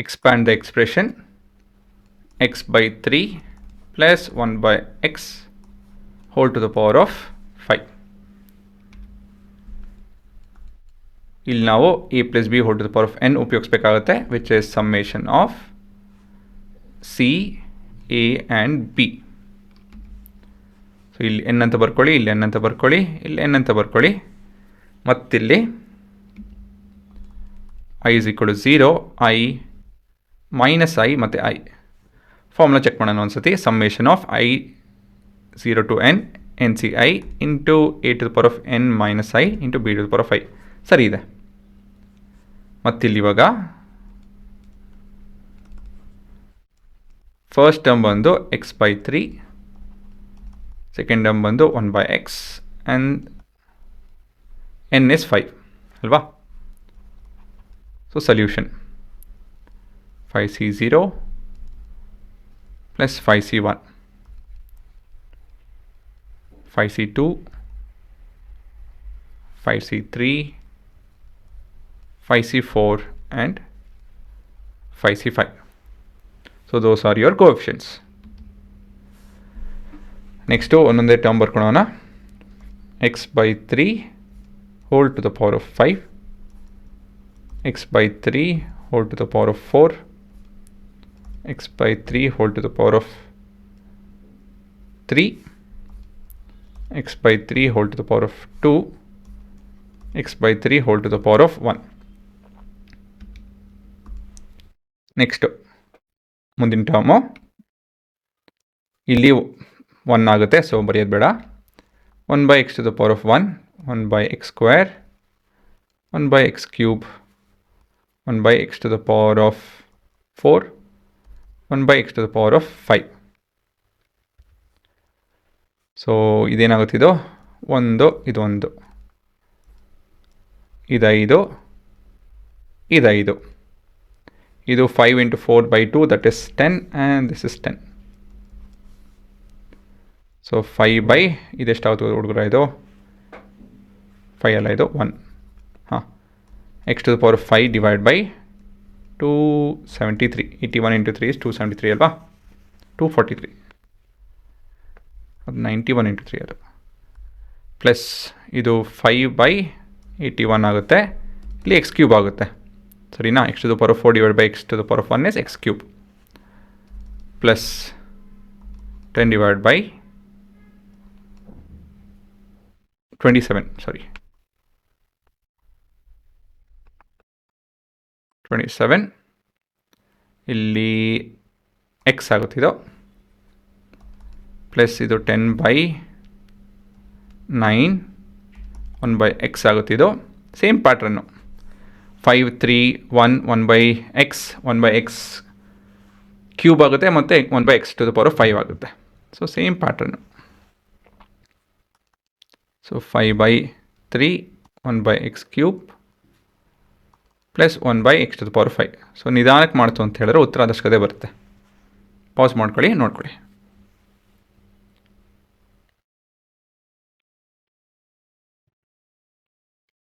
expand the expression x by 3 plus 1 by x whole to the power of 5. ಇಲ್ಲಿ ನಾವು a plus b whole to the power of n ಉಪಯೋಗಿಸಬೇಕಾಗುತ್ತೆ, which is summation of c, a and b. So ಇಲ್ಲಿ n ಅಂತ ಬರ್ಕೊಳ್ಳಿ, ಇಲ್ಲಿ n ಅಂತ ಬರ್ಕೊಳ್ಳಿ, ಇಲ್ಲಿ n ಅಂತ ಬರ್ಕೊಳ್ಳಿ. ಮತ್ತಿಲ್ಲಿ i is equal to 0, i minus i ಮತ್ತು i. ಫಾರ್ಮುಲಾ ಚೆಕ್ ಮಾಡೋಣ ಒಂದ್ಸತಿ. Summation of i 0 to n nci into a to the power of n minus i into b to the power of i. ಸರಿ ಇದೆ. ಮತ್ತಿಲ್ಲಿ ಇವಾಗ first term ಬಂದು X by 3, second term ಬಂದು 1 by x and n is 5 ಅಲ್ವಾ. So solution 5c0 plus 5c1 5c2 5c3 5c4 and 5c5. So those are your coefficients. Next ಒಂದೊಂದೇ term ಬರ್ಕೊಳ್ಳೋಣ. x by 3 whole to the power of 5, x by 3 whole to the power of 4, x by 3 whole to the power of 3, x by 3 whole to the power of 2, x by 3 whole to the power of 1. Next ಮುಂದಿನ term ಇಲ್ಲಿ 1 ಆಗುತ್ತೆ, so ಬರೆಯೋದು ಬೇಡ. 1 by x to the power of 1, 1 by x square, 1 by x cube, 1 by x to the power of 4, 1 by x to the power of 5. So ಇದೇನಾಗುತ್ತಿದ್ದು ಒಂದು, ಇದೊಂದು, ಇದು 5, ಇದು 5 into 4 by 2, that is 10, and this is 10. So 5 by ಇದೆಷ್ಟಾಗುತ್ತೆ ಹುಡುಗರ, ಇದು 5 ಅಲ್ಲ, ಇದು 1. ಹಾಂ, x to the power of 5 divided by 273. 81 into 3 is 273 ಅಲ್ವಾ. 243, ಅದು 91 into 3 ಅದು. ಪ್ಲಸ್ ಇದು 5 by 81 ಆಗುತ್ತೆ, ಇಲ್ಲಿ x ಕ್ಯೂಬ್ ಆಗುತ್ತೆ. ಸರಿನಾ. x to the power of 4 divided by x to the power of 1 is x cube, plus 10 divided by 27, sorry, 27, ಇಲ್ಲಿ x ಆಗುತ್ತಿದ್ದು, plus ಇದು 10 by 9, 1 by x ಆಗುತ್ತಿದ್ದು. Same pattern 5 3 1 1 by x 1 by x cube ಆಗುತ್ತೆ, ಮತ್ತು 1 by x to the power of 5 ಆಗುತ್ತೆ. So same pattern. So 5 by 3 1 by x cube plus 1 by x to the power of 5. So ನಿಧಾನಕ್ಕೆ ಮಾಡ್ತು ಅಂತ ಹೇಳಿದ್ರೆ ಉತ್ತರ ಅದಷ್ಟೇ ಬರುತ್ತೆ. ಪಾಸ್ ಮಾಡ್ಕೊಳ್ಳಿ, ನೋಡ್ಕೊಳ್ಳಿ.